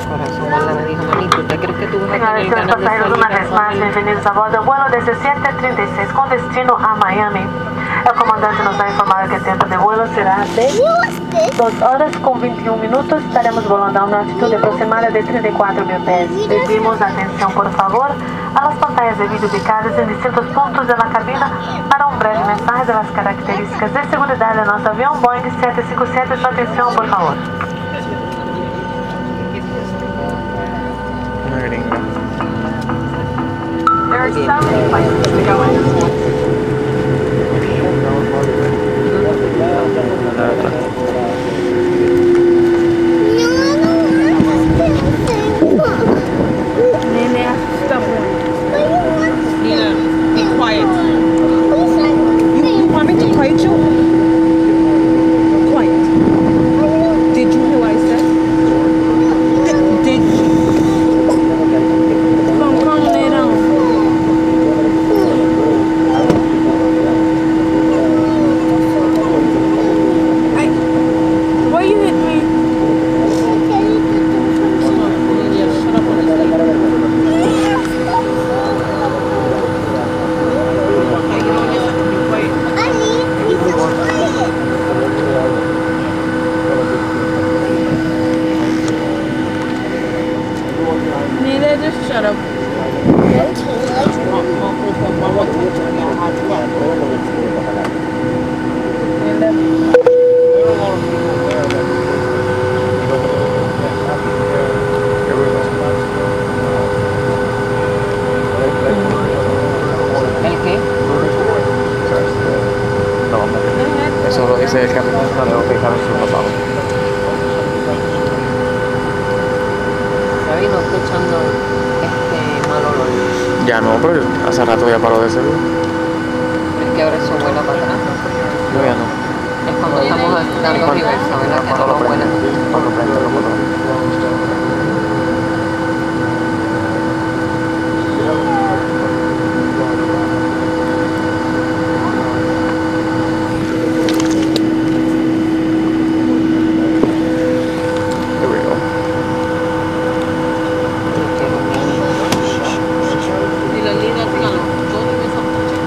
Corazón, Marla me dijo, manito, ¿usted cree que tú vas a Señores tener y ganas de pasajeros, salir una a vez más, salir? bienvenidos a bordo del vuelo 1736 con destino a Miami. El comandante nos ha informado que el tiempo de vuelo será de 2 horas con 21 minutos. Estaremos volando a una altitud aproximada de 34.000 pies. Pedimos atención, por favor, a las pantallas de vídeo ubicadas en distintos puntos de la cabina para un breve mensaje de las características de seguridad de nuestro avión Boeing 757. Su atención, por favor. Una gringa. There are so many places to go in. Nene, stubborn. Nina, be quiet. You want me to quiet you? Quiet. Did you hear what I said? Did you? Come lay down. Why you hit me? Nina, just shut up. ¿El qué? No, eso lo dice el capitán, no tengo que dejar en su pasado. Ya vino escuchando mal olor. Ya no, pero hace rato ya paró de ser. Pero es que ahora eso vuela para atrás. Yo ya no. Es cuando estamos dando reversa, ¿verdad? Que no vuela. Cuando prende los botones. Here we go. Y la línea, dígalo, ¿dónde me esa muchacha?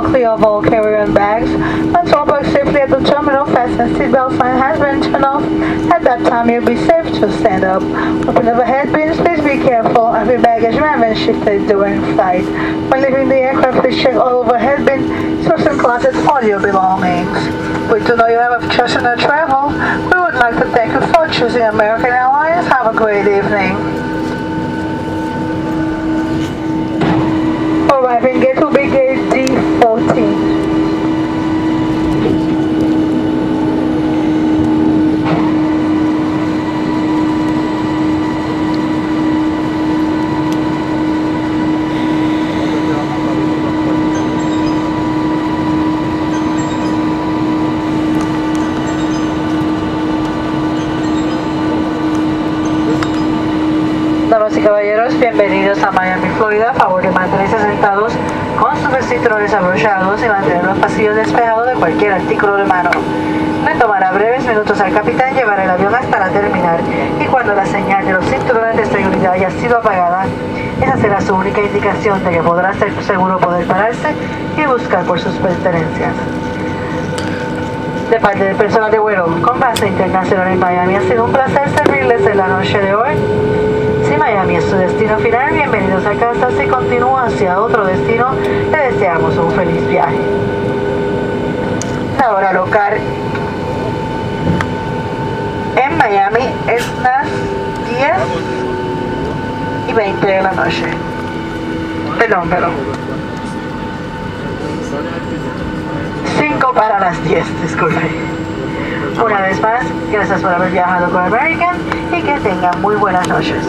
clear of all carry-on bags. Once all parked safely at the terminal, fasten seatbelt sign has been turned off. At that time, you'll be safe to stand up. Open overhead bins, please be careful. Every baggage may have been shifted during flight. When leaving the aircraft, please check all overhead bins, stores and closets, all your belongings. We do know you have a trust in your travel. We would like to thank you for choosing American Airlines. Have a great evening. Arriving gate will be gate D14. Damas y caballeros, bienvenidos a Miami, Florida. A favor de mantenerse sentados con sus cinturones abrochados y mantener los pasillos despejados de cualquier artículo de mano. Le tomará breves minutos al capitán llevar el avión hasta la terminal y cuando la señal de los cinturones de seguridad haya sido apagada, esa será su única indicación de que podrá ser seguro poder pararse y buscar por sus pertenencias. De parte del personal de vuelo con base internacional en Miami, ha sido un placer servirles en la noche de hoy. Si Miami es su destino final, bienvenidos a casa. Si continúa hacia otro destino, le deseamos un feliz viaje. La hora local en Miami es las 10:20 de la noche. Perdón. 5 para las 10, disculpe. Una vez más, gracias por haber viajado con American y que tengan muy buenas noches.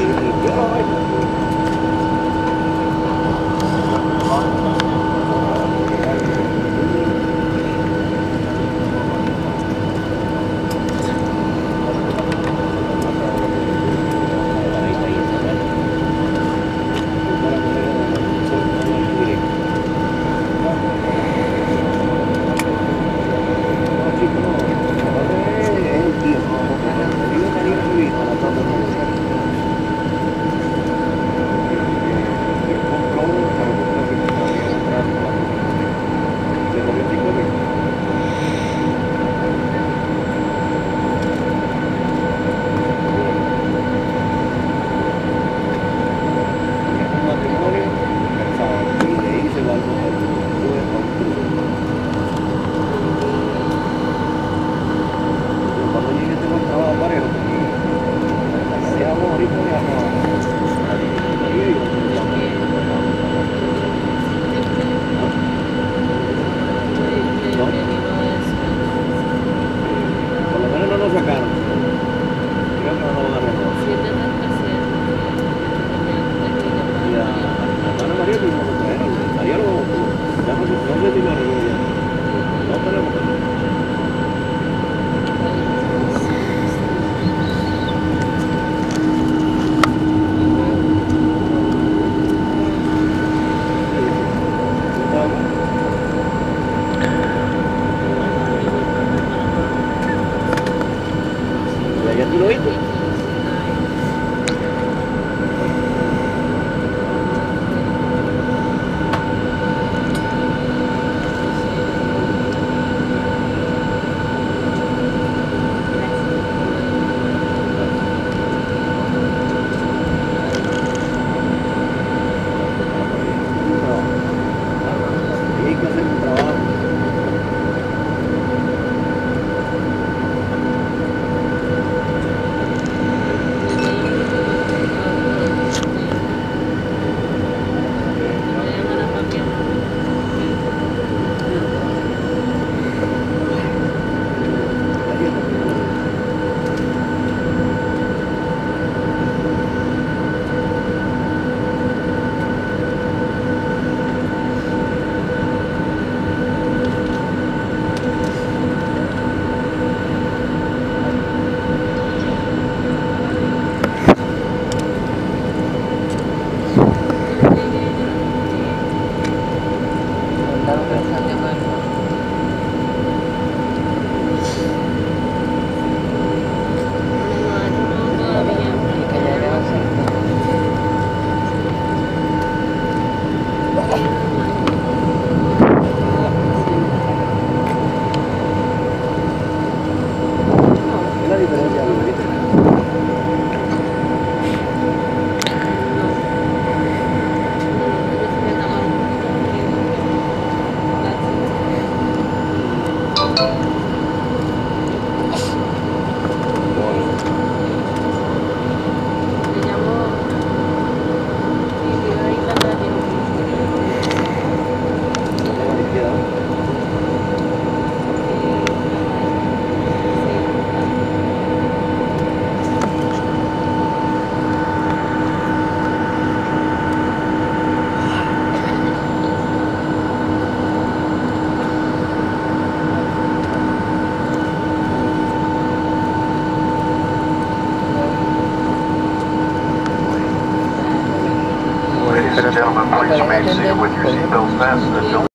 gentlemen, please remain seated with your seatbelts fastened and don't